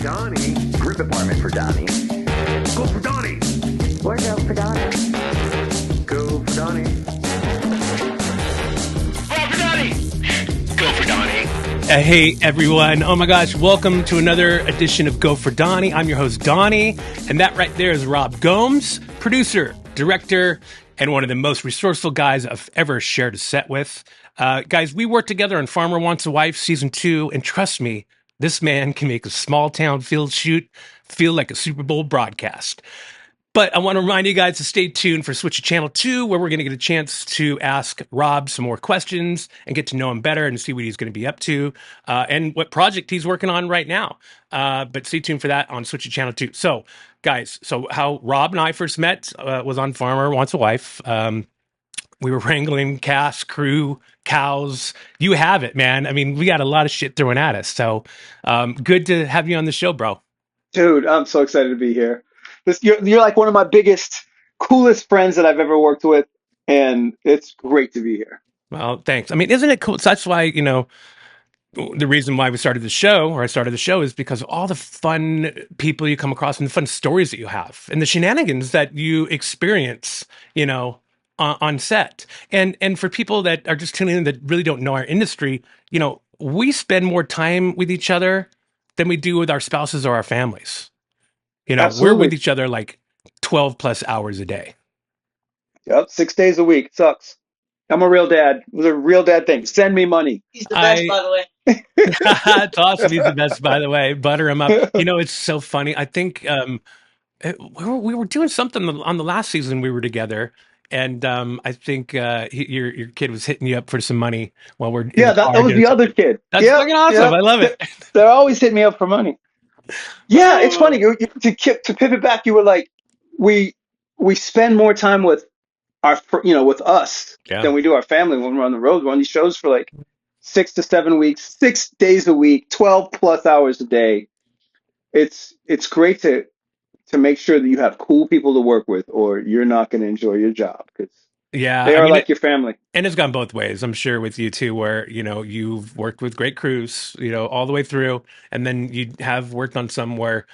Donny. Rip apartment for Donny. Go for Donny. Or go for Donny. Go for Donny. Go for Donny. Go for Donny. Hey everyone. Oh my gosh, welcome to another edition of Go for Donny. I'm your host Donny, and that right there is Rob Gomes, producer, director, and one of the most resourceful guys I've ever shared a set with. Guys, we worked together on Farmer Wants a Wife Season 2, and trust me, this man can make a small town field shoot feel like a Super Bowl broadcast. But I want to remind you guys to stay tuned for Switch to Channel 2, where we're going to get a chance to ask Rob some more questions and get to know him better and see what he's going to be up to and what project he's working on right now. But stay tuned for that on Switch to Channel 2. So, guys, how Rob and I first met was on Farmer Wants a Wife. We were wrangling cast, crew, cows. You have it, man. I mean, we got a lot of shit thrown at us. So good to have you on the show, bro. Dude, I'm so excited to be here. You're like one of my biggest, coolest friends that I've ever worked with, and it's great to be here. Well, thanks. I mean, isn't it cool? So that's why, the reason why we started the show, or I started the show, is because of all the fun people you come across and the fun stories that you have and the shenanigans that you experience, on set. And for people that are just tuning in that really don't know our industry, we spend more time with each other than we do with our spouses or our families. Absolutely. We're with each other like 12 plus hours a day. Yep, 6 days a week. Sucks. I'm a real dad. It was a real dad thing. Send me money. He's the best, by the way. It's awesome. He's the best, by the way. Butter him up. It's so funny. I think we were doing something on the last season we were together. And I think your kid was hitting you up for some money while we're that was the other kid. That's fucking awesome. I love it. They're always hitting me up for money. Yeah, it's funny. To pivot back, you were like, we spend more time with with us than we do our family when we're on the road. We're on these shows for like 6 to 7 weeks, 6 days a week, 12 plus hours a day. It's great to make sure that you have cool people to work with, or you're not going to enjoy your job, because they are like your family. And it's gone both ways, I'm sure, with you too, where you've worked with great crews, all the way through, and then you have worked on some where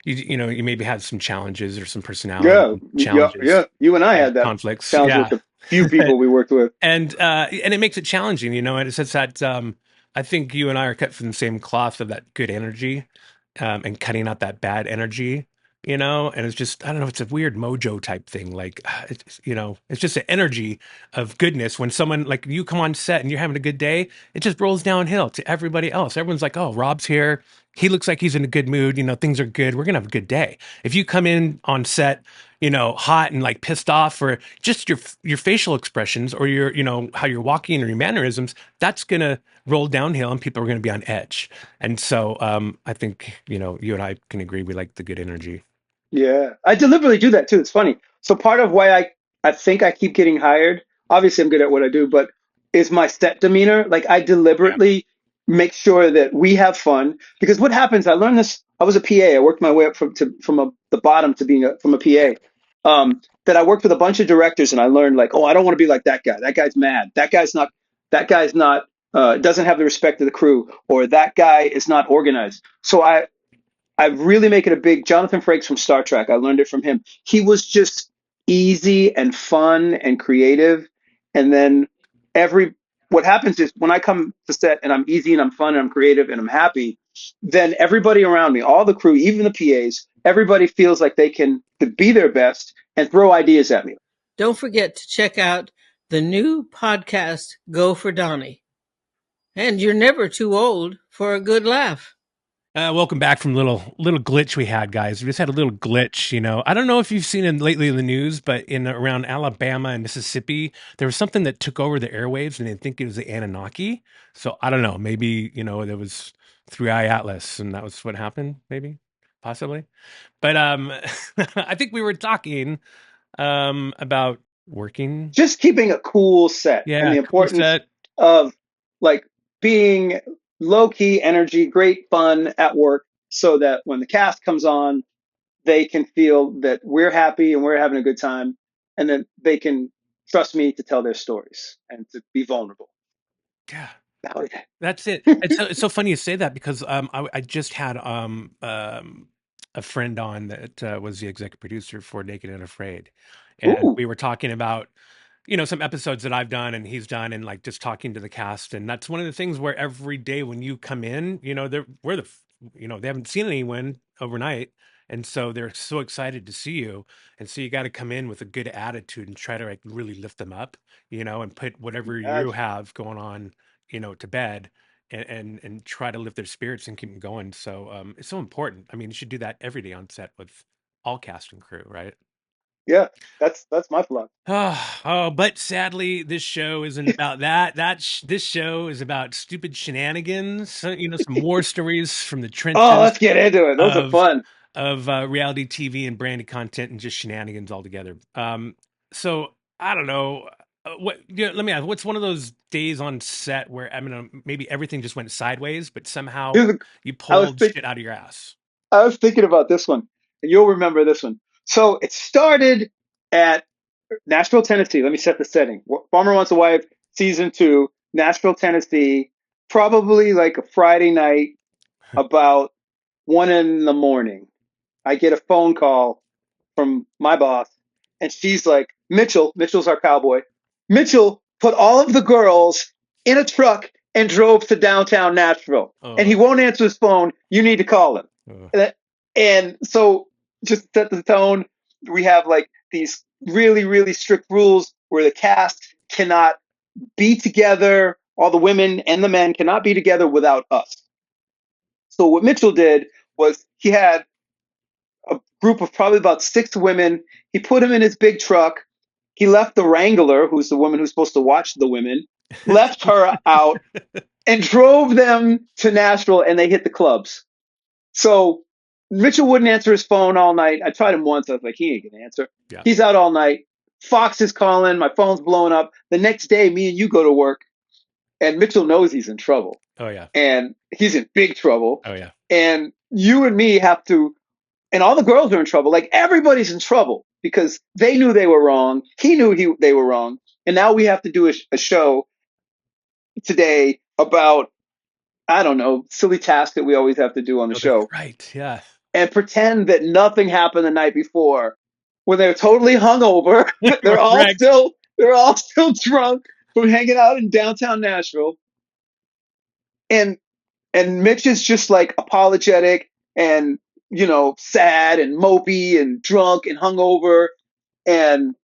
you maybe had some challenges or some personality challenges. Yeah. You and I had that conflicts. With the few people we worked with, and it makes it challenging, and it's that I think you and I are cut from the same cloth of that good energy, and cutting out that bad energy. And it's just, I don't know, it's a weird mojo type thing. Like, it's just an energy of goodness. When someone like you come on set and you're having a good day, it just rolls downhill to everybody else. Everyone's like, oh, Rob's here. He looks like he's in a good mood. Things are good. We're going to have a good day. If you come in on set, hot and like pissed off, or just your facial expressions, or your, how you're walking or your mannerisms, that's going to roll downhill and people are going to be on edge. And so I think, you and I can agree we like the good energy. Yeah, I deliberately do that too. It's funny. So part of why I think I keep getting hired, obviously I'm good at what I do, but is my set demeanor. Like, I deliberately make sure that we have fun, because what happens, I learned this, I was a PA. I worked my way up from the bottom to being from a PA. That I worked with a bunch of directors, and I learned, like, oh, I don't want to be like that guy. That guy's mad. That guy's not doesn't have the respect of the crew, or that guy is not organized. So I really make it a big, Jonathan Frakes from Star Trek, I learned it from him. He was just easy and fun and creative. And then what happens is, when I come to set and I'm easy and I'm fun and I'm creative and I'm happy, then everybody around me, all the crew, even the PAs, everybody feels like they can be their best and throw ideas at me. Don't forget to check out the new podcast, Go for Donny. And you're never too old for a good laugh. Welcome back from little glitch we had, guys. We just had a little glitch, I don't know if you've seen it lately in the news, but around Alabama and Mississippi, there was something that took over the airwaves, and they think it was the Anunnaki. So I don't know, maybe, there was 3i Atlas, and that was what happened, maybe, possibly. But I think we were talking about working. Just keeping a cool set, and the importance of, like, being low-key energy, great fun at work, so that when the cast comes on, they can feel that we're happy and we're having a good time, and then they can trust me to tell their stories and to be vulnerable. Yeah. Oh, yeah. That's it. It's so funny you say that because I just had a friend on that was the executive producer for Naked and Afraid, and Ooh, we were talking about some episodes that I've done and he's done, and like just talking to the cast, and that's one of the things where every day when you come in, they haven't seen anyone overnight, and so they're so excited to see you, and so you got to come in with a good attitude and try to like really lift them up, and put whatever you imagine. have going on, to bed, and try to lift their spirits and keep them going. So it's so important. I mean, you should do that every day on set with all cast and crew, right? Yeah, that's my philosophy. Oh, but sadly, this show isn't about that. This show is about stupid shenanigans. Some war stories from the Oh, trenches let's get into it. Those are of fun. reality TV and branded content and just shenanigans altogether. So I don't know. Let me ask. What's one of those days on set where maybe everything just went sideways, but somehow Here's a, you I was pulled think shit out of your ass? I was thinking about this one, and you'll remember this one. So it started at Nashville, Tennessee. Let me set the setting. Farmer Wants a Wife, season 2, Nashville, Tennessee. Probably like a Friday night, about 1 in the morning. I get a phone call from my boss, and she's like, Mitchell's our cowboy. Mitchell put all of the girls in a truck and drove to downtown Nashville, and Uh, he won't answer his phone. You need to call him. uh, And so, just set the tone. We have like these really, really strict rules where the cast cannot be together. All the women and the men cannot be together without us. So what Mitchell did was he had a group of probably about 6 women. He put them in his big truck. He left the wrangler, who's the woman who's supposed to watch the women, left her out and drove them to Nashville, and they hit the clubs. So Mitchell wouldn't answer his phone all night. I tried him once. I was like, he ain't gonna answer. yeah. He's out all night. Fox is calling. My phone's blowing up. The next day, me and you go to work, and Mitchell knows he's in trouble, Oh yeah. and he's in big trouble. Oh yeah. And you and me have to, and all the girls are in trouble. Like everybody's in trouble because they knew they were wrong. He knew they were wrong, and now we have to do a show today about, I don't know, silly task that we always have to do on the Oh, that's show, right. Yeah. and pretend that nothing happened the night before when they're totally hungover. Correct. They're all still drunk from hanging out in downtown Nashville. And Mitch is just like apologetic and, sad and mopey and drunk and hungover. And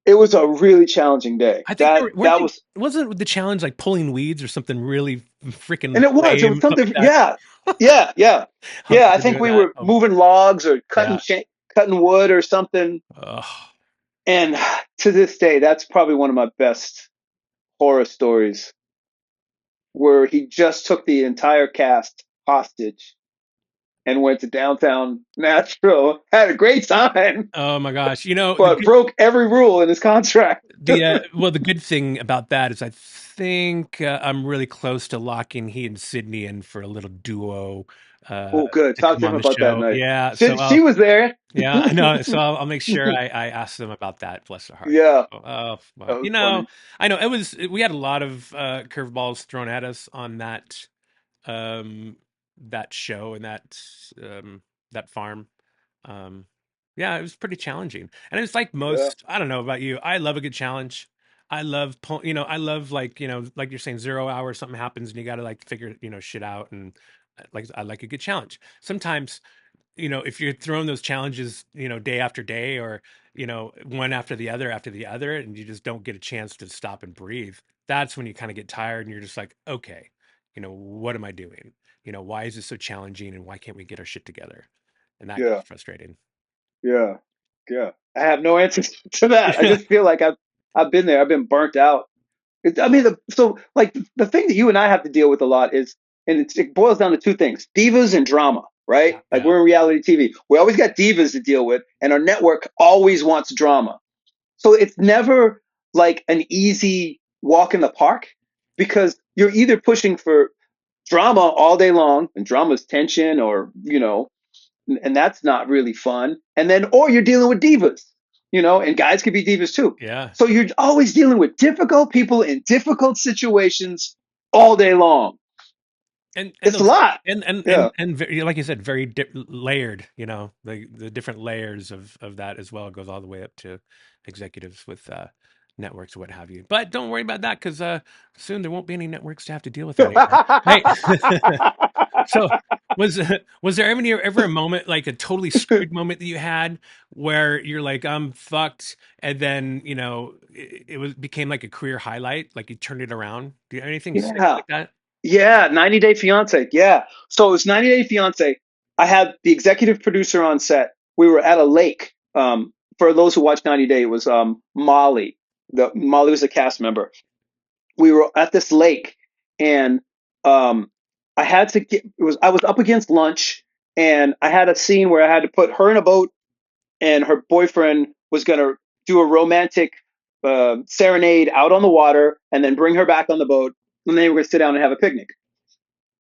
it was a really challenging day. I think weren't That they? was, Wasn't the challenge like pulling weeds or something really freaking and it was lame? Something something. like that. Yeah. Yeah. Yeah. How Yeah. could I they think do we that? were Oh my moving logs or God. cutting wood or something. Yeah. And to this day, that's probably one of my best horror stories, where he just took the entire cast hostage and went to downtown Nashville, had a great time, Oh my gosh. but broke every rule in his contract. The good thing about that is I think I'm really close to locking he and Sydney in for a little duo Oh, good. to Talk come to him on the about that show. night. Yeah, She was there. yeah, I know. So I'll make sure I ask them about that. Bless their heart. Yeah, Oh, well, that was funny. I know we had a lot of curveballs thrown at us on um, that show and that farm. Um, yeah, it was pretty challenging. And it's like Yeah, I don't know about you. I love a good challenge. I love like, like you're saying 0 hour, something happens and you got to like figure, shit out. And like, I like a good challenge. Sometimes, if you're throwing those challenges, day after day or, one after the other, and you just don't get a chance to stop and breathe, that's when you kind of get tired and you're just like, okay, what am I doing? Why is this so challenging and why can't we get our shit together? And that gets yeah, frustrating. yeah, yeah. I have no answers to that. I just feel like I've been there. I've been burnt out. I mean, so like the thing that you and I have to deal with a lot is, and it boils down to two things: divas and drama, right? Yeah. Like Yeah. we're in reality TV. We always got divas to deal with, and our network always wants drama. So it's never like an easy walk in the park, because you're either pushing for drama all day long, and drama's tension, or, and that's not really fun. And then, or you're dealing with divas, and guys can be divas too. Yeah. So you're always dealing with difficult people in difficult situations. all day long. And It's a those lot. Yeah. like you said, very layered. You know, the different layers of that as well. It goes all the way up to executives with networks or what have you. But don't worry about that because soon there won't be any networks to have to deal with that anymore. Hey, so was there ever a moment like a totally screwed moment that you had where you're like I'm fucked, and then it was became like a career highlight, like you turned it around? Do you have anything sick Yeah. like that? Yeah. 90 Day Fiance. Yeah. So it was 90 Day Fiance. I had the executive producer on set. We were at a lake. For those who watched 90 Day, it was Molly. Molly was a cast member. We were at this lake, and um, I had to get. I was up against lunch, and I had a scene where I had to put her in a boat, and her boyfriend was going to do a romantic serenade out on the water, and then bring her back on the boat, and then we were going to sit down and have a picnic.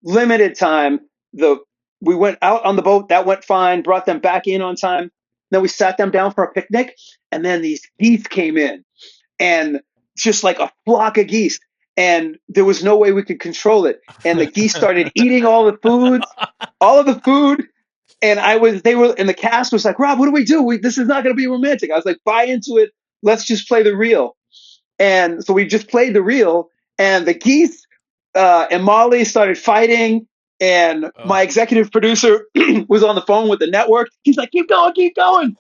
Limited time. The We went out on the boat. That went fine. Brought them back in on time. Then we sat them down for a picnic, and then these geese came in, and just like a flock of geese. And there was no way we could control it. And the geese started eating all of the food. And and the cast was like, Rob, what do we do? This is not going to be romantic. I was like, buy into it. Let's just play the reel. And so we just played the reel, and the geese and Molly started fighting. And Oh. my executive producer was on the phone with the network. He's like, keep going, keep going.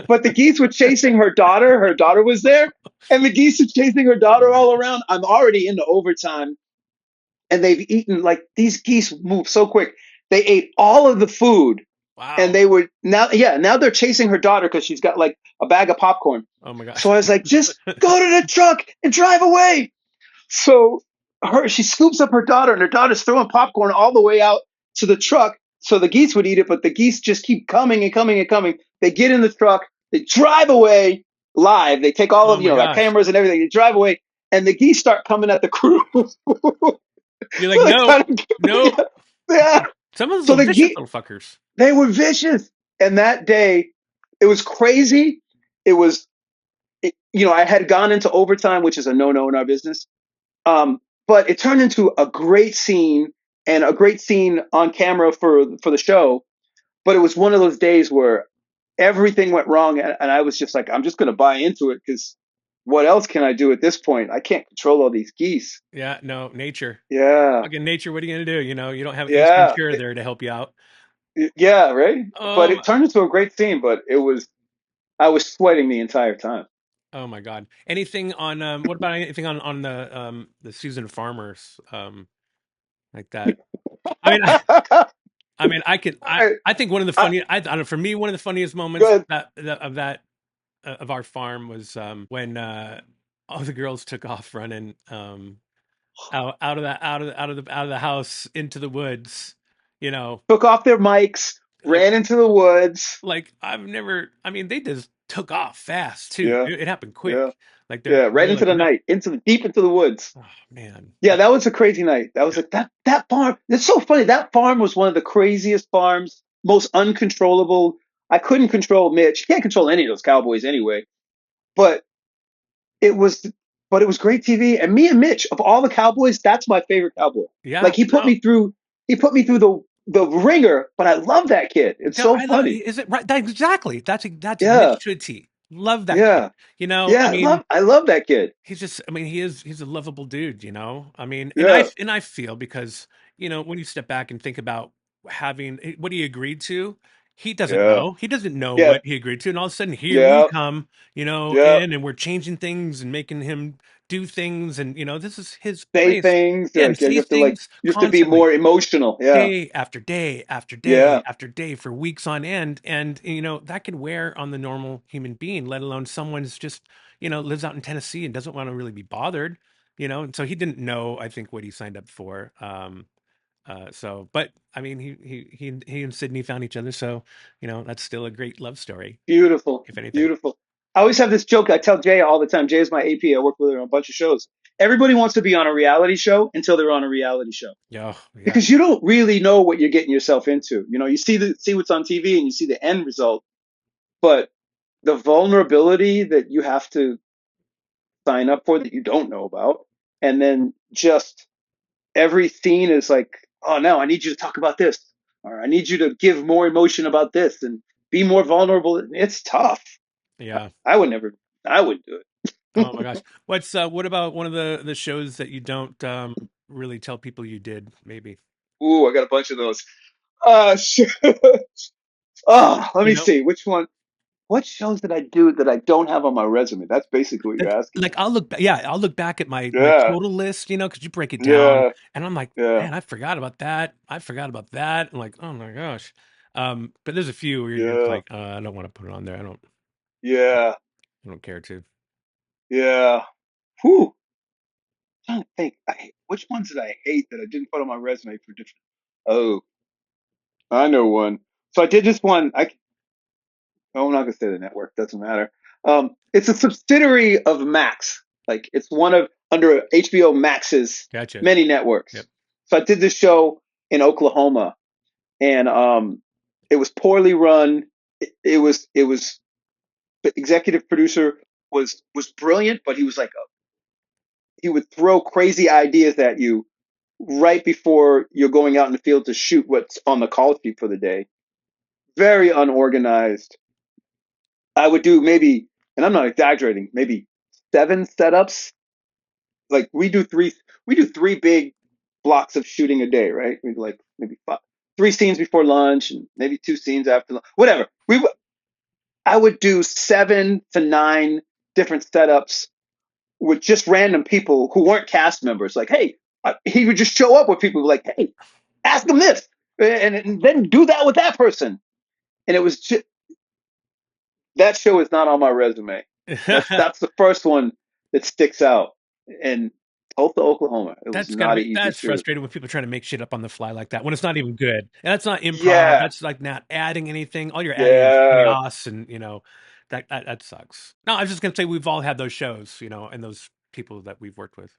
But the geese were chasing her daughter. Her daughter was there, and the geese are chasing her daughter all around. I'm already into overtime, and they've eaten like these geese move so quick. They ate all of the food, and Wow. they were now they're chasing her daughter because she's got like a bag of popcorn. Oh my So gosh. I was like, just go to the truck and drive away. So she scoops up her daughter, and her daughter's throwing popcorn all the way out to the truck so the geese would eat it, but the geese just keep coming and coming and coming. They get in the truck, they drive away live. They take all Oh of my our gosh. cameras and everything. They drive away, and the geese start coming at the crew. You're like, So they no, kind of no. yeah. Some of those So little the vicious geese little fuckers. they were vicious, and that day it was crazy. It was I had gone into overtime, which is a no-no in our business. But it turned into a great scene and a great scene on camera for the show. But it was one of those days where everything went wrong, and I was just like, I'm just going to buy into it because what else can I do at this point? I can't control all these geese. Yeah, no, nature. Yeah, Fucking nature, what are you gonna do? You don't have Ace yeah, Ventura there to help you out. yeah, right. But Um, it turned into a great scene. But I was sweating the entire time. oh my God. Anything on what about anything on the season of Farmers? Like that. I mean I mean I could All right, I think one of the funny I don't know, for me one of the funniest go moments ahead. that of our farm was when all the girls took off running out of that out of the house into the woods, you know, Took off their mics, like ran into the woods. I've never I mean they just took off fast too. Yeah, It happened yeah, quick. Like yeah. Right they're into like the no. night, deep into the woods. Oh man. Yeah, that was a crazy night. That was like that farm. It's so funny. That farm was one of the craziest farms, most uncontrollable. I couldn't control Mitch. You can't control any of those cowboys anyway. But it was but it was great TV. And me and Mitch, of all the cowboys, that's my favorite cowboy. Yeah, Like no. he put me through the ringer, but I love that kid. It's No, so I love funny. is it right that exactly. That's Yeah. Mitch to a T. Love that kid. Yeah. Yeah, I mean, I love that kid. he's just I mean, he's a lovable dude, you know? I mean, Yeah. and I feel because, when you step back and think about having what he agreed to, he doesn't Yeah. know. He doesn't know Yeah. what he agreed to, and all of a sudden here we Yeah. come, Yeah. in and we're changing things and making him do things and this is his Say place. things. Yeah, and Yeah, say things you have to be constantly more emotional. Yeah. day after day after day Yeah. after day for weeks on end, and that can wear on the normal human being, let alone someone who's just lives out in Tennessee and doesn't want to really be bothered, and so he didn't know, I think, what he signed up for. So but I mean he and Sydney found each other, so that's still a great love story, Beautiful. if anything. Beautiful. I always have this joke. I tell Jay all the time. Jay is my AP. I work with her on a bunch of shows. Everybody wants to be on a reality show until they're on a reality show Yeah, yeah, because you don't really know what you're getting yourself into. You see what's on TV and you see the end result, but the vulnerability that you have to sign up for that you don't know about, and then just every scene is like, oh no, I need you to talk about this, or I need you to give more emotion about this and be more vulnerable. It's tough. Yeah. I would never. I wouldn't do Oh my it. gosh. What about one of the shows that you don't really tell people you did, maybe? Ooh, I got a bunch of those. Sure. Oh, let You me know? see. Which one? What shows did I do that I don't have on my resume? That's basically what you're asking me. Like I'll look back at my Yeah, total list, because you break it down, yeah, and I'm like, yeah, man, I forgot about that. I forgot about that. I'm like, oh my gosh. But there's a few where you're just yeah, like, I don't want to put it on there. yeah, I don't care to. yeah. Whew. Trying to think. Which ones did I hate that I didn't put on my resume for different? Oh, I know one. So I did this one. Oh, I'm not gonna say the network. Doesn't matter. It's a subsidiary of Max. Like it's one of under HBO Max's Gotcha. many networks. Yep. So I did this show in Oklahoma, and it was poorly run. It was the executive producer was brilliant, but he was like he would throw crazy ideas at you right before you're going out in the field to shoot what's on the call sheet for the day. Very unorganized. I would do maybe, and I'm not exaggerating, maybe 7 setups. Like we do three big blocks of shooting a day, right? We do like maybe 3 scenes before lunch and maybe 2 scenes after lunch, whatever. I would do 7 to 9 different setups with just random people who weren't cast members. Like, hey, he would just show up with people like, hey, ask them this, and then do that with that person. And it was just that show is not on my resume. That's the first one that sticks out. And Tulsa, Oklahoma. It was That's gotta not an be easy that's shoot. frustrating when people are trying to make shit up on the fly like that when it's not even good. And that's not improv. Yeah, That's like not adding anything. All you're adding is yeah. chaos, and that sucks. No, I was just gonna say we've all had those shows, and those people that we've worked with.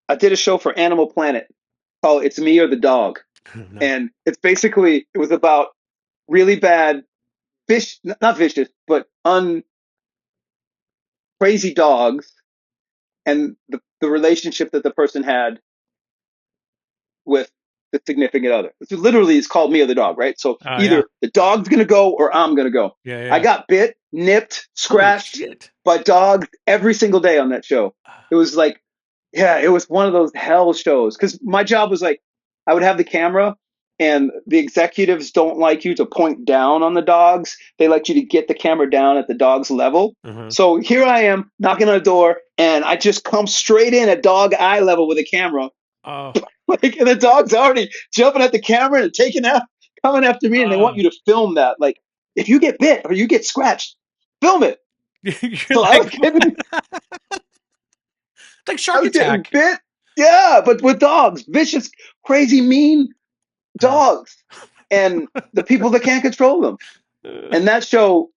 I did a show for Animal Planet called "It's Me or the Dog," Nice. and it was about really bad not vicious, but crazy dogs, and the relationship that the person had with the significant other. So literally, it's called Me or the Dog, right? So Oh yeah. either the dog's gonna go or I'm gonna go. Yeah, I yeah. got bit, nipped, Holy scratched shit. by dogs every single day on that show. It was like, yeah, it was one of those hell shows because my job was like, I would have the camera. And the executives don't like you to point down on the dogs. They like you to get the camera down at the dog's level. Uh-huh. So here I am knocking on a door, and I just come straight in at dog eye level with a camera. Oh, Like, and the dog's already jumping at the camera and coming after me, and they want oh. you to film that. Like, if you get bit or you get scratched, film it. You're So I like was getting, it's like I Shark was getting Attack. bit. Yeah, but with dogs, vicious, crazy, mean dogs, and the people that can't control them. And that show,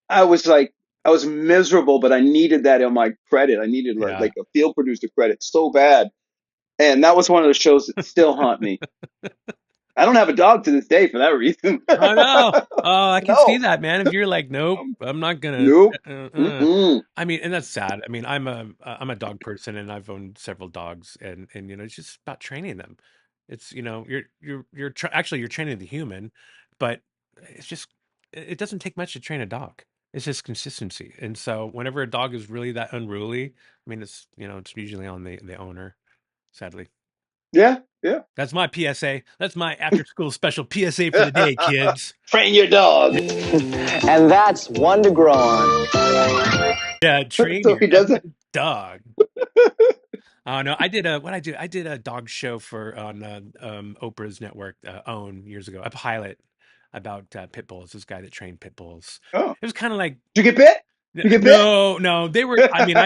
I was like, I was miserable, but I needed that in my credit. I needed Yeah. like a field producer credit so bad. And that was one of the shows that still haunt me. I don't have a dog to this day for that reason. Oh no. Oh, I can see No. that, man. If you're like, nope, I'm not gonna. Nope. Uh, uh. Mm-mm. I mean, and that's sad. I mean, I'm a dog person, and I've owned several dogs, and it's just about training them. It's actually you're training the human, but it's just it doesn't take much to train a dog. It's just consistency, and so whenever a dog is really that unruly, I mean, it's usually on the owner. Sadly, Yeah, yeah. that's my PSA. That's my after school special PSA for the day, kids. Train your dog. And that's one to grow on. Yeah, train So your he doesn't. dog. Oh no, I did a what I do. I did a dog show for on Oprah's network, OWN years ago. A pilot about pit bulls. This guy that trained pit bulls. Oh, It was kind of like did you get bit? You get bit? no, no. They were. I mean,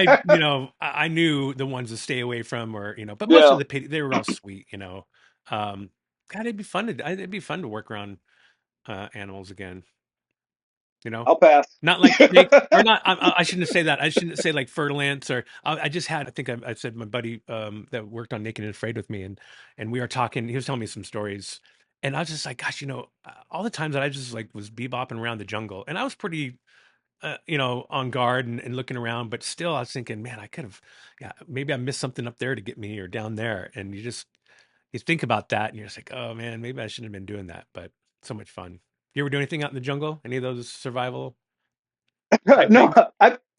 I knew the ones to stay away from, or but most of Yeah. the they were all sweet. Um, God, it'd be fun to work around animals again. You know. I'll pass. Not like snake, or not. I shouldn't say that. I shouldn't say like fertile ants, or I just had. I think I said my buddy that worked on Naked and Afraid with me, and we were talking. He was telling me some stories, and I was just like, gosh, all the times that I just like was bebopping around the jungle, and I was pretty, on guard and looking around, but still, I was thinking, man, I could have, yeah, maybe I missed something up there to get me, or down there, and you just, you think about that and you're just like, oh man, maybe I shouldn't have been doing that, but so much fun. You ever do anything out in the jungle? Any of those survival type No, things?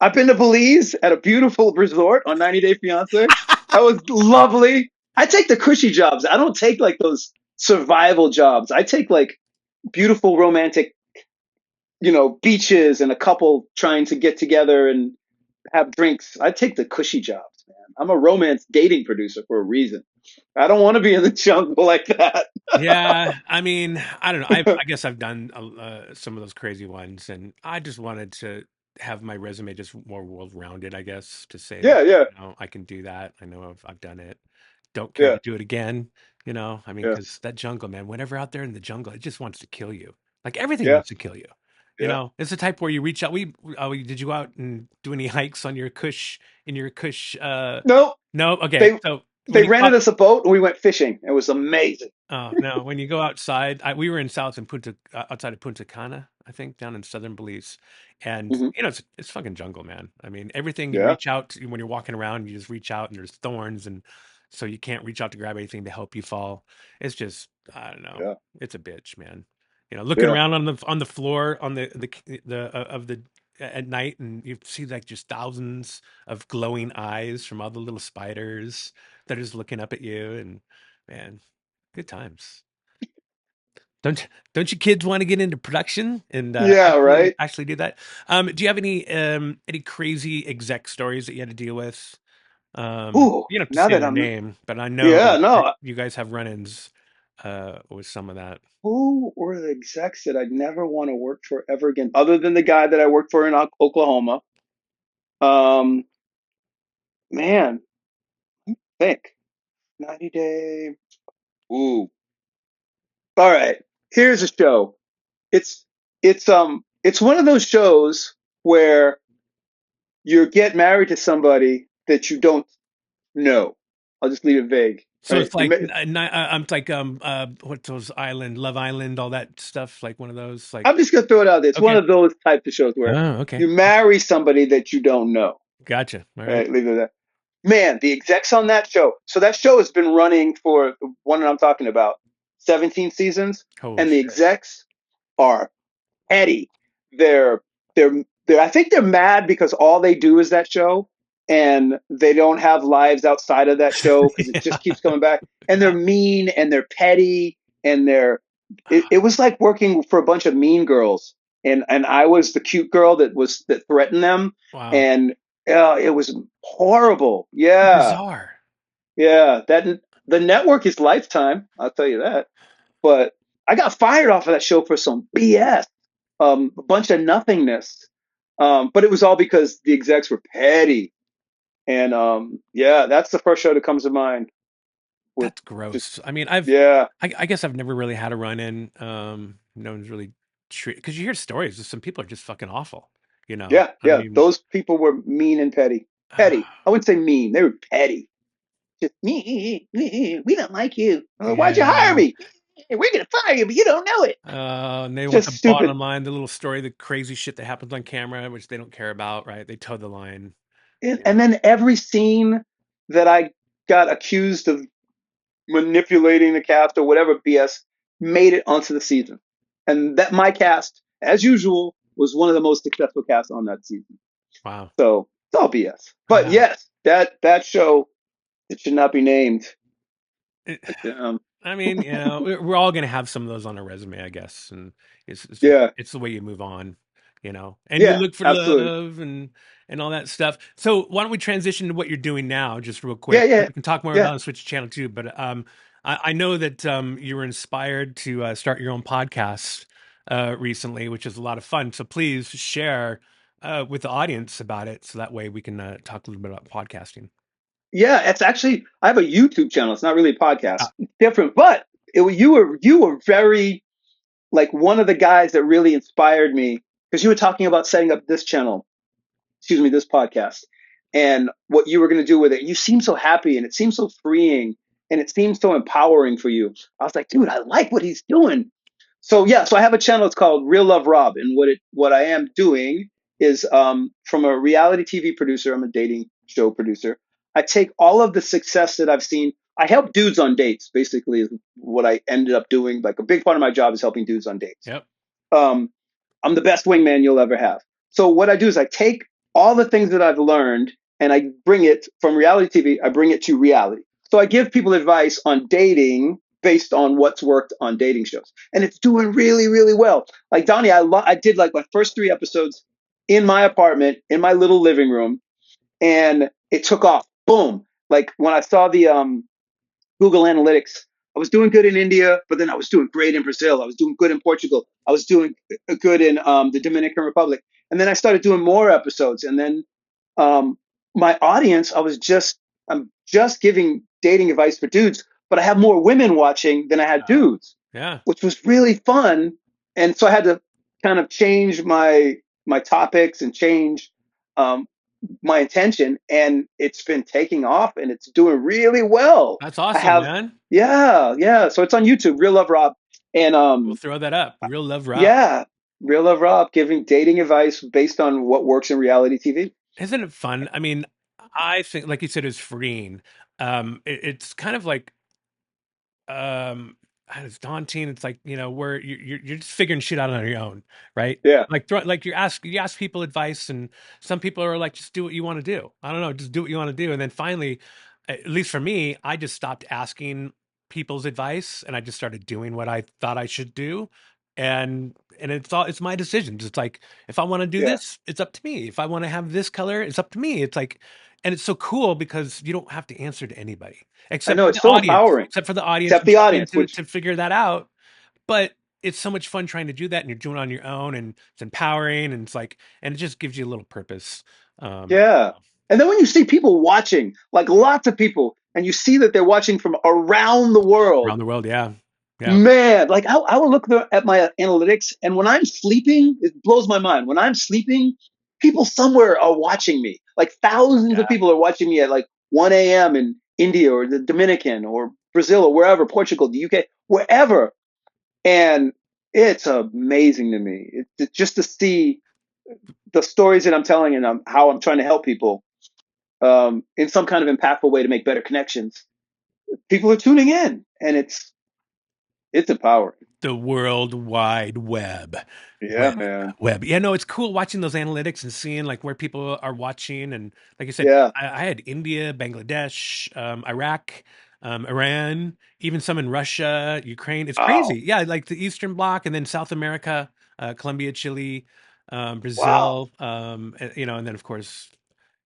I've been to Belize at a beautiful resort on 90 Day Fiance. That was lovely. I take the cushy jobs. I don't take like those survival jobs. I take like beautiful romantic, beaches and a couple trying to get together and have drinks. I take the cushy jobs, man. I'm a romance dating producer for a reason. I don't want to be in the jungle like that. Yeah, I mean, I don't know. I guess I've done some of those crazy ones, and I just wanted to have my resume just more world-rounded, I guess, to say that, Yeah, yeah, I can do that. I know I've done it. Don't care yeah, to do it again, I mean, yeah, because that jungle, man, whatever out there in the jungle, it just wants to kill you. Like everything yeah, wants to kill you. yeah. It's the type where you reach out. Did you go out and do any hikes on your Kush in your Kush? No, No, okay. they So when they you go rented us a boat and we went fishing. It was amazing. Oh no! When you go outside, we were in South and Punta outside of Punta Cana, I think, down in southern Belize, and Hmm. it's fucking jungle, man. I mean, everything you Yeah, reach out to, when you're walking around, you just reach out and there's thorns, and so you can't reach out to grab anything to help you fall. It's just I don't know. yeah, It's a bitch, man. Looking yeah. around on the floor of the at night, and you see like just thousands of glowing eyes from all the little spiders that are just looking up at you, and man. Good times. Don't you kids want to get into production and Yeah, right. actually do that? Do you have any crazy exec stories that you had to deal with? Ooh, You don't have to now say that their I'm, name, but I yeah, know that no. you guys have run-ins with some of that. Who were the execs that I'd never want to work for ever again, other than the guy that I worked for in Oklahoma? Um, man, think 90 Day. Ooh, all right. Here's a show. It's it's one of those shows where you get married to somebody that you don't know. I'll just leave it vague. So Right? it's like I'm like what's those Love Island, all that stuff, like one of those, like I'm just gonna throw it out there. It's one okay. of those types of shows where Oh, okay. you marry somebody that you don't know. Gotcha. All right. Right? Leave it at that. Man, the execs on that show. So that show has been running for the one that I'm talking about, 17 seasons, Holy and the shit. execs are petty. They're they're I think they're mad because all they do is that show and they don't have lives outside of that show because it just Yeah. keeps coming back. And they're mean and they're petty and it was like working for a bunch of mean girls. And I was the cute girl that threatened them. Wow. And it was horrible. Yeah. Bizarre. Yeah. The network is Lifetime, I'll tell you that. But I got fired off of that show for some BS, a bunch of nothingness. But it was all because the execs were petty. And yeah, that's the first show that comes to mind with That's just, gross. I mean, yeah, I guess I've never really had a run in. No one's really because you hear stories. Some people are just fucking awful. yeah, I yeah. mean, Those people were mean and petty. Petty. I wouldn't say mean. They were petty. Just, we don't like you. Why'd you hire yeah. me? We're going to fire you, but you don't know it. And they want Just the stupid. bottom line, the little story, the crazy shit that happens on camera, which they don't care about, right? They toe the line. And then every scene that I got accused of manipulating the cast or whatever BS made it onto the season. And that my cast, as usual, was one of the most successful casts on that season. Wow. So it's all BS. But Uh, yes, that show, it should not be named. it- But, I mean, we're all gonna have some of those on our resume, I guess, and it's just yeah, it's the way you move on, and you yeah, look for absolutely. love and all that stuff. So why don't we transition to what you're doing now, just real Yeah, quick? yeah, We can talk more yeah. about it, switch channel too, but I know that you were inspired to start your own podcast recently, which is a lot of fun. So please share with the audience about it, so that way we can talk a little bit about podcasting. Yeah, it's actually I have a YouTube channel. It's not really a podcast. Ah, It's different, but you were very like one of the guys that really inspired me because you were talking about setting up this channel, excuse me, this podcast, and what you were going to do with it. You seem so happy, and it seems so freeing, and it seems so empowering for you. I was like, dude, I like what he's doing. So yeah, so I have a channel. It's called Real Love Rob, and what I am doing is from a reality TV producer. I'm a dating show producer. I take all of the success that I've seen I help dudes on dates. Basically, is what I ended up doing. Like a big part of my job is helping dudes on dates. Yep. Um, I'm the best wingman you'll ever have. So what I do is I take all the things that I've learned and I bring it from reality TV. I bring it to reality. So I give people advice on dating based on what's worked on dating shows, and it's doing really, really well. Like Donnie, I did like my first 3 episodes in my apartment in my little living room, and it took off. Boom! Like when I saw the Google Analytics. I was doing good in India, but then I was doing great in Brazil. I was doing good in Portugal. I was doing good in the Dominican Republic. And then I started doing more episodes. And then um, my audience, I'm just giving dating advice for dudes, but I have more women watching than I had dudes, Yeah. which was really fun. And so I had to kind of change my topics and change um, my intention, and it's been taking off and it's doing really well. That's I awesome, have, man. yeah. So it's on YouTube, Real Love Rob. And We'll throw that up. Real Love Rob. yeah, Real Love Rob giving dating advice based on what works in reality TV. Isn't it fun? I mean, I think, like you said, it's freeing. It's kind of like um it's daunting. It's like, where you're just figuring shit out on your own, right? Yeah. Like you ask people advice, and some people are like, just do what you want to do. I don't know, just do what you want to do. And then finally, at least for me, I just stopped asking people's advice and I just started doing what I thought I should do. And it's my decisions. It's like, if I want to do Yeah. this, it's up to me. If I want to have this color, it's up to me. It's like, and it's so cool because you don't have to answer to anybody I except know for it's the so audience, empowering, which except the jump in audience, to which, to figure that out. But it's so much fun trying to do that, and you're doing it on your own, and it's empowering, and it's like, and it just gives you a little purpose. yeah. And then when you see people watching, like lots of people, and you see that they're watching from around the world, Around the world, yeah, yeah, man, like I will look at my analytics, and when I'm sleeping, it blows my mind. When I'm sleeping, people somewhere are watching me. Like thousands of yeah. people are watching me at like 1 a.m. in India or the Dominican or Brazil or wherever, Portugal, the UK, wherever. And it's amazing to me. Just to see the stories that I'm telling and how I'm trying to help people in some kind of impactful way to make better connections. People are tuning in, and it's empowering. The World Wide Web. Yeah, Web. man. Web. Yeah, no, it's cool watching those analytics and seeing like where people are watching. And like I said, Yeah. I had India, Bangladesh, Iraq, Iran, even some in Russia, Ukraine. It's Wow. crazy. Yeah, like the Eastern Bloc, and then South America, Colombia, Chile, Wow. Brazil, and then of course,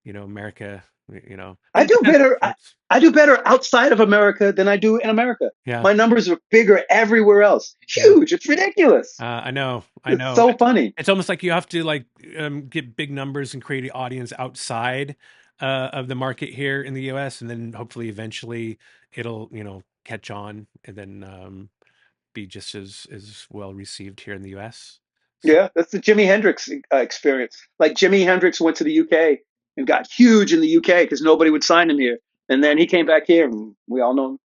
America, I and do Japan, of better. course. I do better outside of America than I do in America. Yeah, My numbers are bigger everywhere else. yeah. Huge. It's ridiculous. I know, I It's know. so funny. It's almost like you have to like get big numbers and create an audience outside of the market here in the U.S., and then hopefully eventually it'll catch on, and then be just as well received here in the U.S. So Yeah, that's the Jimi Hendrix experience. Like Jimi Hendrix went to the UK and got huge in the UK because nobody would sign him here, and then he came back here, and we all know him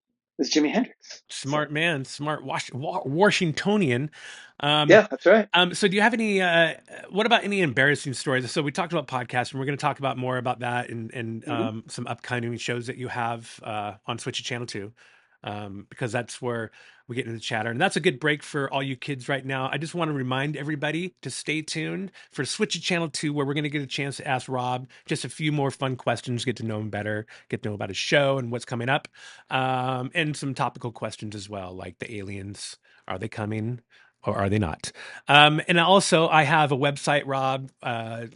as Jimi Hendrix. So smart man, smart Washingtonian. Um, yeah, that's right. so do you have any what about any embarrassing stories? So we talked about podcasts, and we're going to talk about more about that and Hmm. some upcoming shows that you have on Switch Channel 2, because that's where we get into the chatter. And that's a good break for all you kids right now. I just want to remind everybody to stay tuned for Switch Channel 2, where we're going to get a chance to ask Rob just a few more fun questions, get to know him better, get to know about his show and what's coming up, and some topical questions as well, like the aliens. Are they coming? Or are they not? And also, I have a website, Rob,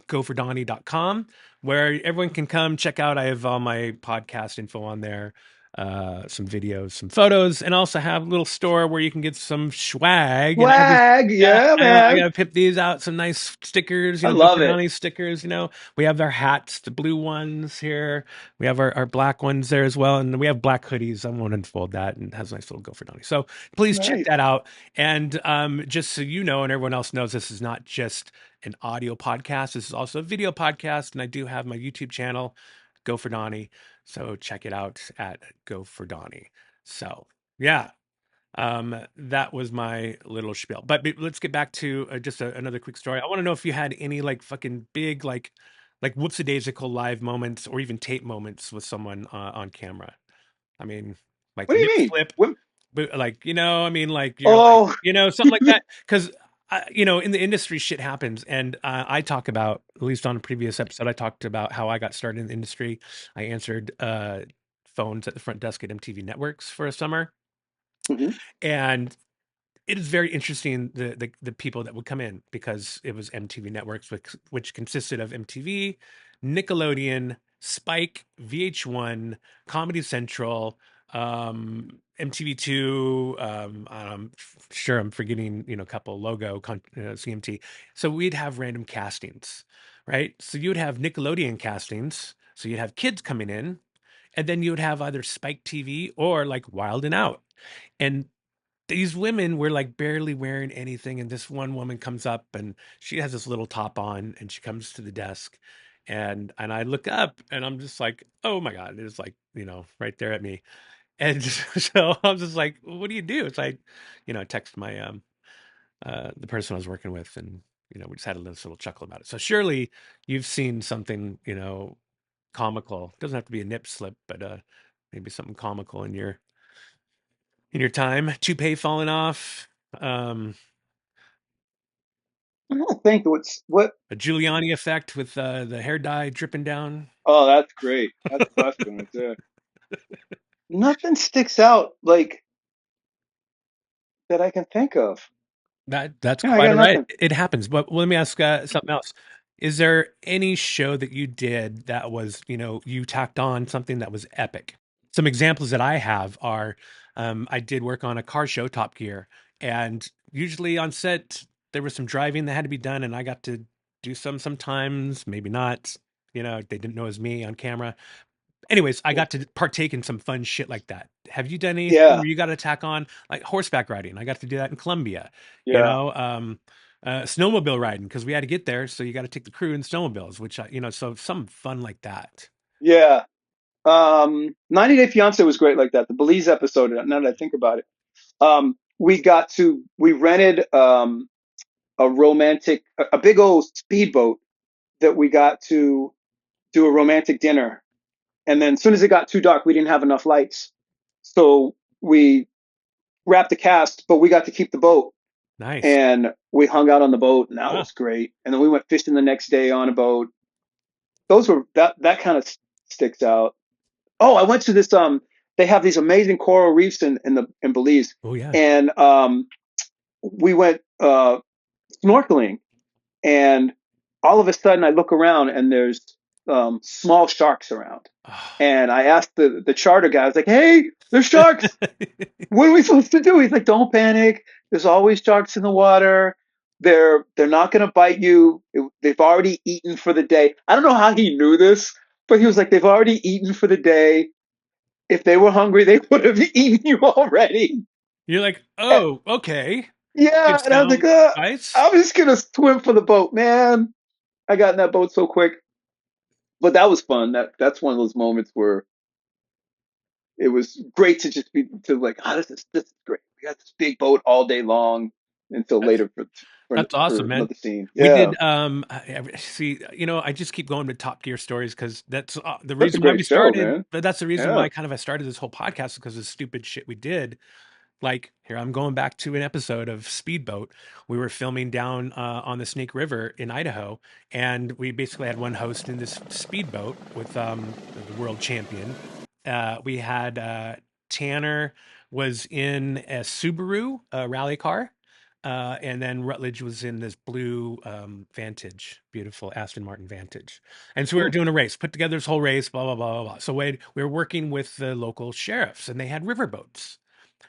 gofordonny.com, where everyone can come check out. I have all my podcast info on there, some videos, some photos, and also have a little store where you can get some swag. And Swag, yeah, yeah, I man. gotta pip these out, some nice stickers, I Go love for it. Donny stickers. We have our hats, the blue ones here. We have our black ones there as well. And we have black hoodies. I won't unfold that, and it has a nice little Go for Donny. So please check Nice. that out. And just so you know, and everyone else knows, this is not just an audio podcast. This is also a video podcast. And I do have my YouTube channel, Go for Donny. So check it out at Go for Donny. So yeah, that was my little spiel. But let's get back to just another quick story. I want to know if you had any like fucking big like whoopsie daisical live moments or even tape moments with someone on camera. I mean, like What the do nip you mean? slip, Women? but like, I mean, like you're like, Oh, something like that. Because in the industry, shit happens, and I talk about, at least on a previous episode, I talked about how I got started in the industry. I answered phones at the front desk at MTV Networks for a summer, mhm. and it is very interesting the people that would come in because it was MTV Networks, which consisted of MTV, Nickelodeon, Spike, VH1, Comedy Central, MTV2. I'm sure I'm forgetting, a couple CMT. So we'd have random castings, right? So you would have Nickelodeon castings. So you'd have kids coming in, and then you would have either Spike TV or like Wild and Out. And these women were like barely wearing anything, and this one woman comes up and she has this little top on, and she comes to the desk, and I look up and I'm just like, oh my god, it's like, right there at me. And so I'm just like, what do you do? It's like, I text my the person I was working with, and we just had a little chuckle about it. So surely you've seen something, comical. It doesn't have to be a nip slip, but maybe something comical in your time. Toupee falling off, um, I don't think what's what. a Giuliani effect with the hair dye dripping down. Oh, that's great. That's the best one right there. Nothing sticks out like that I can think of. That's Yeah, I quite got all right. nothing. It happens. But let me ask something else. Is there any show that you did that was, you tacked on something that was epic? Some examples that I have are, I did work on a car show, Top Gear, and usually on set there was some driving that had to be done, and I got to do sometimes, maybe not. They didn't know it was me on camera. Anyways, I got to partake in some fun shit like that. Have you done anything Yeah, where you got to tack on like horseback riding? I got to do that in Colombia. yeah, Snowmobile riding because we had to get there, so you got to take the crew in snowmobiles, which so some fun like that. yeah. 90 Day Fiance was great like that. The Belize episode. Now that I think about it, we rented a a big old speedboat that we got to do a romantic dinner. And then as soon as it got too dark, we didn't have enough lights. So we wrapped the cast, but we got to keep the boat. Nice. And we hung out on the boat, and that Ah, was great. And then we went fishing the next day on a boat. That kind of sticks out. Oh, I went to this they have these amazing coral reefs in Belize. oh yeah. And we went snorkeling, and all of a sudden I look around and there's small sharks around. Ah. And I asked the charter guy, I was like, "Hey, there's sharks. What are we supposed to do?" He's like, "Don't panic. There's always sharks in the water. They're not going to bite you. They've already eaten for the day." I don't know how he knew this, but he was like, "They've already eaten for the day. If they were hungry, they would have eaten you already." You're like, Eh, oh, okay. yeah, Good and I was like, sound advice. "I'm just gonna swim for the boat, man." I got in that boat so quick, but that was fun. That's one of those moments where it was great to just be to like, this is great. We got this big boat all day long until later That's for awesome, man. another scene. We Yeah, did see, I just keep going to Top Gear stories because that's the that's a reason why great we show, started. man. But that's the reason Yeah. why kind of I started this whole podcast because of the stupid shit we did. Like here, I'm going back to an episode of Speedboat. We were filming down on the Snake River in Idaho, and we basically had one host in this speedboat with the world champion. We had Tanner was in a Subaru rally car, and then Rutledge was in this blue Vantage, beautiful Aston Martin Vantage. And so we were Hmm. doing a race, put together this whole race, blah blah blah blah blah. So we were working with the local sheriffs, and they had riverboats,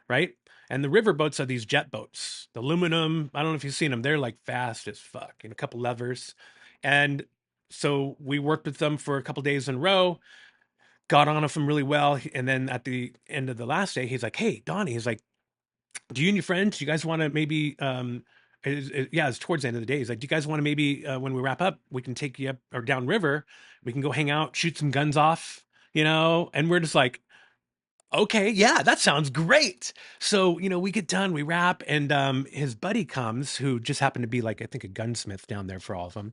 right? And the riverboats are these jet boats, the aluminum. I don't know if you've seen them. They're like fast as fuck, and a couple levers. And so we worked with them for a couple days in a row, got on with them really well. And then at the end of the last day, he's like, "Hey, Donnie," he's like, "Do you and your friends, you guys want to maybe, yeah, it's towards the end of the day. He's like, do you guys want to maybe, when we wrap up, we can take you up or down river. We can go hang out, shoot some guns off, And we're just like, okay, yeah, that sounds great. So, we get done, we wrap, and his buddy comes, who just happened to be like, I think, a gunsmith down there for all of them,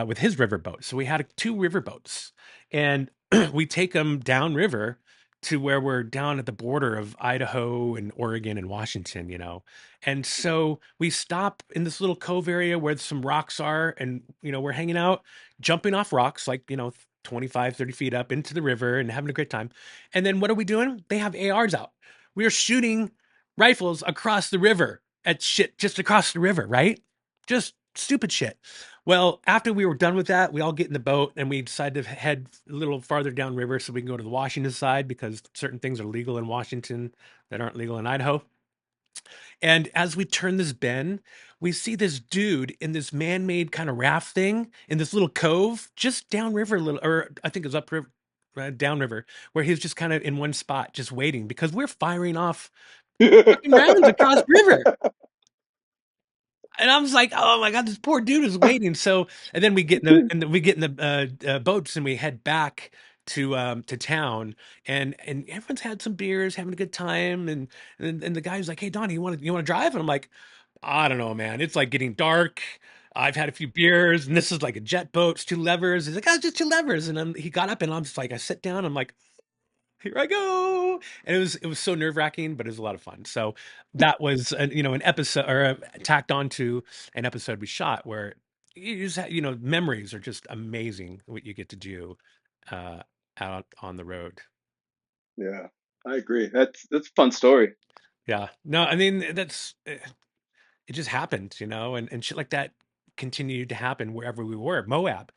with his riverboat. So we had two riverboats, and we take them downriver to where we're down at the border of Idaho and Oregon and Washington, you know. And so we stop in this little cove area where some rocks are, and, you know, we're hanging out, jumping off rocks, like, you know, 25, 30 feet up into the river and having a great time. And then what are we doing? They have ARs out. We are shooting rifles across the river at shit just across the river, right? Just stupid shit. Well, after we were done with that, we all get in the boat and we decided to head a little farther downriver so we can go to the Washington side because certain things are legal in Washington that aren't legal in Idaho. And as we turn this bend, we see this dude in this man-made kind of raft thing in this little cove just downriver a little, or I think it was upriver, downriver, where he was just kind of in one spot, just waiting because we're firing off fucking rounds across river. And I was like, "Oh my god, this poor dude is waiting." So, and then we get in the boats and we head back to town, and everyone's had some beers, having a good time, and the guy's like, "Hey, Donnie, you want to drive?" And I'm like, "I don't know, man. It's like getting dark. I've had a few beers, and this is like a jet boat. It's two levers." He's like, "Oh, it's just two levers." And he got up, and I'm just like, I sit down. I'm like, here I go. And it was so nerve wracking, but it was a lot of fun. So that was an episode or tacked onto an episode we shot where you just memories are just amazing what you get to do uh, out on the road. Yeah, I agree. That's a fun story. Yeah, no, I mean it just happened, and shit like that continued to happen wherever we were. Moab,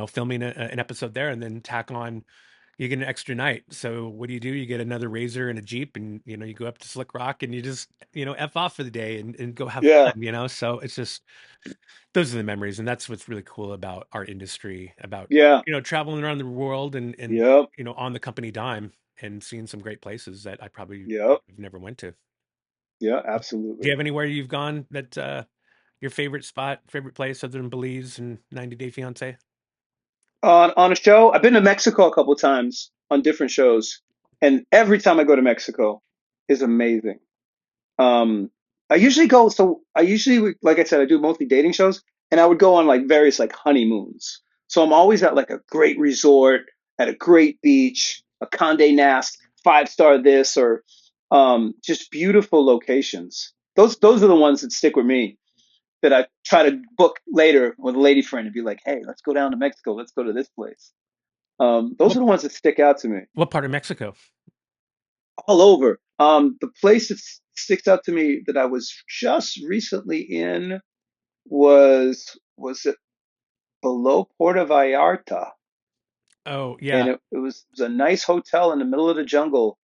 filming an episode there, and then tack on. You get an extra night. So what do? You get another Razor and a Jeep, and you go up to Slick Rock and you just F off for the day and go have Yeah, fun. So it's just those are the memories, and that's what's really cool about our industry, about yeah, traveling around the world and yep, on the company dime and seeing some great places that I probably yep, have never went to. yeah, Do you absolutely. have anywhere you've gone that your favorite spot, favorite place other than Belize and 90 Day Fiance? On a show, I've been to Mexico a couple times on different shows, and every time I go to Mexico is amazing. Um, I usually go, so I usually, like I said, I do mostly dating shows, and I would go on like various like honeymoons. So I'm always at like a great resort, at a great beach, a Condé Nast, 5-star this, or just beautiful locations. Those are the ones that stick with me. That I try to book later with a lady friend and be like, hey, let's go down to Mexico. Let's go to this place. Those What are the ones that stick out to me what part of Mexico? all over. The place that sticks out to me that I was just recently in was it below Puerto Vallarta, Oh and yeah. it was a nice hotel in the middle of the jungle.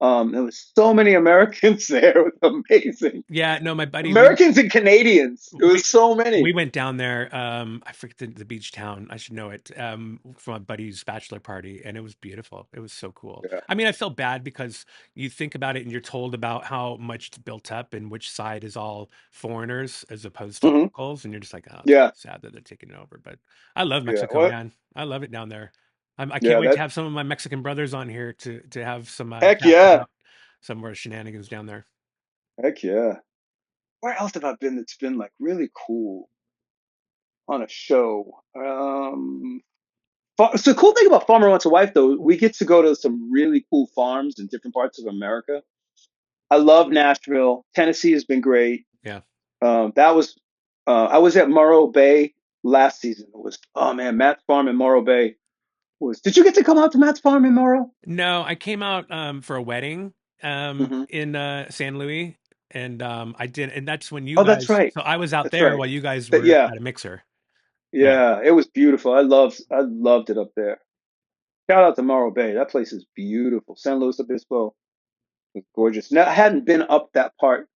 There was so many Americans there. It was amazing. Yeah, no, my buddy, Americans and Canadians. It we was so we many. went down there. I forget the beach town. I should know it. For my buddy's bachelor party, and it was beautiful. It was so cool. Yeah. I mean, I felt bad because you think about it, and you're told about how much it's built up, and which side is all foreigners as opposed to Hmm. locals, and you're just like, oh, it's Yeah. sad that they're taking it over. But I love Yeah. Mexico, What? man. I love it down there. I can't Yeah. wait to That. have some of my Mexican brothers on here to have some Heck chats yeah. about some of our shenanigans down there. Heck yeah. Where else have I been that's been like really cool on a show? So the cool thing about Farmer Wants a Wife, though, we get to go to some really cool farms in different parts of America. I love Nashville. Tennessee has been great. Yeah. That was I was at Morro Bay last season. It was, oh man, Matt's farm in Morro Bay was. Did you get to come out to Matt's farm in Morro? No, I came out for a wedding Hmm. in San Luis, and I did, and that's when you Oh, that's guys. right. So I was out That's there right. while you guys That, were yeah, at a mixer. Yeah. yeah. It was beautiful. I loved it up there. Shout out to Morro Bay. That place is beautiful. San Luis Obispo is gorgeous. Now, I hadn't been up that part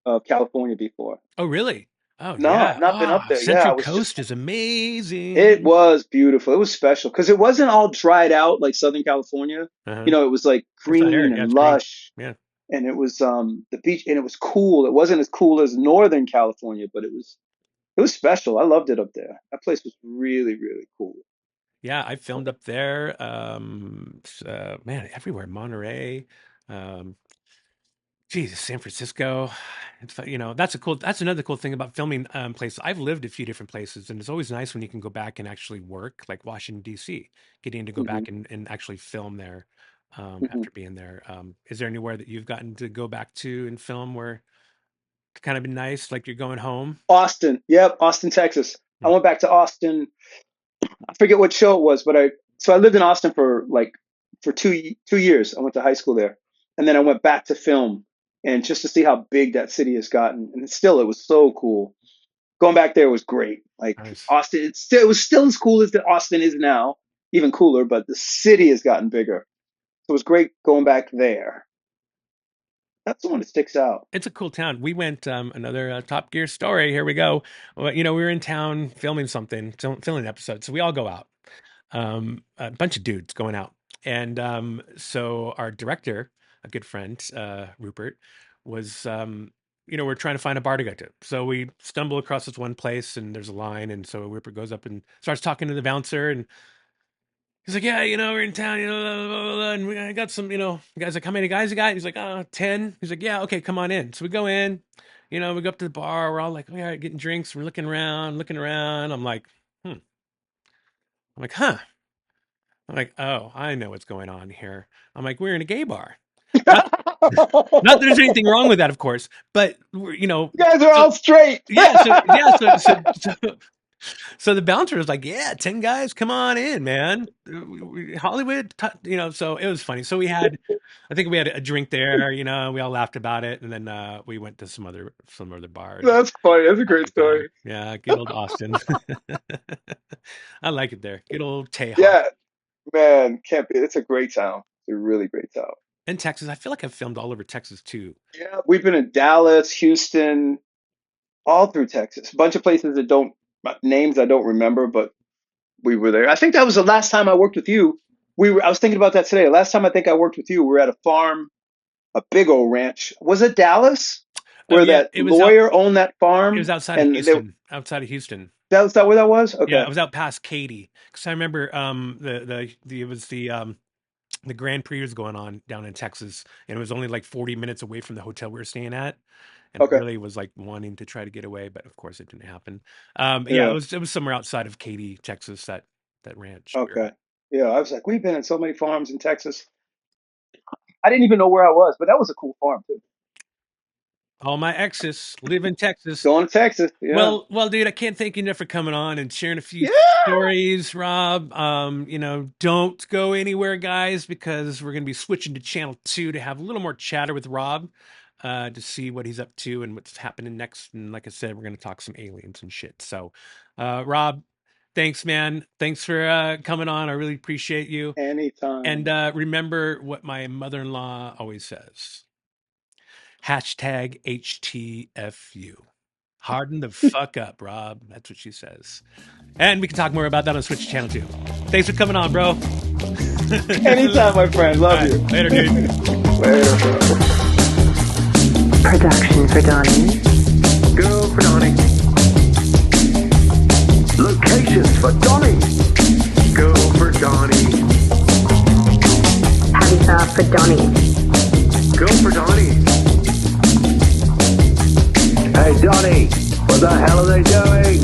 of California before. Oh, really? Oh, No, I've yeah. not been up Ah, there. Yeah, I Central was just. Coast is It amazing. was beautiful. It was special because it wasn't all dried out like Southern California. Uh-huh. It was like It's that green area. Yeah, and it's green. lush, Yeah. and it was the beach, and it was cool. It wasn't as cool as Northern California, but it was special. I loved it up there. That place was really, really cool. Yeah, I filmed up there. Man, everywhere. Monterey. Um, Jesus, San Francisco. That's another cool thing about filming places. I've lived a few different places, and it's always nice when you can go back and actually work, like Washington, D.C., getting to go Hmm. back and actually film there. Mhm. after being there. Is there anywhere that you've gotten to go back to in film where it's kind of been nice, like you're going home? Austin. Yep, Austin, Texas. I Hmm. went back to Austin. I forget what show it was, but I lived in Austin for for 2 years. I went to high school there, and then I went back to film, and just to see how big that city has gotten, and still it was so cool. Going back there was great. Like Nice. Austin, it was still as cool as the Austin is now, even cooler, but the city has gotten bigger. So it was great going back there. That's the one that sticks out. It's a cool town. We went another Top Gear story. Here we go. Well, we were in town filming something, filming an episode. So we all go out. A bunch of dudes going out. And so our director, a good friend, Rupert, was, we're trying to find a bar to go to. So we stumble across this one place and there's a line. And so Rupert goes up and starts talking to the bouncer. And he's like, yeah, we're in town, blah, blah, blah, blah, and I got some, the guy's like, how many guys you got? He's like, 10. He's like, yeah, okay, come on in. So we go in, we go up to the bar. We're all like, all right, getting drinks. We're looking around, looking around. I'm like, hmm. I'm like, huh. I'm like, oh, I know what's going on here. I'm like, we're in a gay bar. Not, not that there's anything wrong with that, of course, but You guys are so all straight. yeah, so yeah, so the bouncer was like, yeah, 10 guys, come on in, man. Hollywood, so it was funny. So I think we had a drink there, we all laughed about it, and then we went to some other bar. That's funny. That's a great Down. story. Yeah, good old Austin. I like it there. Good old Tejas. Yeah, man, can't be. It's a great town. It's a really great town. In Texas, I feel like I've filmed all over Texas too. Yeah, we've been in Dallas, Houston, all through Texas. A bunch of places that don't names I don't remember, but we were there. I think that was the last time I worked with you. I was thinking about that today. Last time I think I worked with you, we were at a farm, a big old ranch. Was it Dallas? Oh Where yeah, that lawyer owned that it was farm? outside of And they, Houston. Outside of Houston. that was that where that was? Yeah, Okay. it was out past Katy. Because I remember it was the Grand Prix was going on down in Texas, and it was only like 40 minutes away from the hotel we were staying at. And I Okay. really was like wanting to try to get away, but of course it didn't happen. Yeah, Yeah. it was somewhere outside of Katy, Texas, that ranch. Okay. Yeah. I was like, we've been in so many farms in Texas. I didn't even know where I was, but that was a cool farm too. All my exes live in Texas. Going to Texas. Yeah. Well, dude, I can't thank you enough for coming on and sharing a few Yeah. stories, Rob. Don't go anywhere, guys, because we're gonna be switching to channel 2 to have a little more chatter with Rob, to see what he's up to and what's happening next. And like I said, we're gonna talk some aliens and shit. So, Rob, thanks, man. Thanks for coming on. I really appreciate you. And Anytime. remember what my mother-in-law always says. Hashtag HTFU. Harden the fuck up, Rob. That's what she says. And we can talk more about that on Switch Channel 2. Thanks for coming on, bro. Anytime, my friend. All Love right, you. later, dude. Later, bro. Production for Donnie. Go for Donnie. Locations for Donnie. Go for Donnie. Habitat for Donnie. Go for Donnie. Hey Donnie, what the hell are they doing?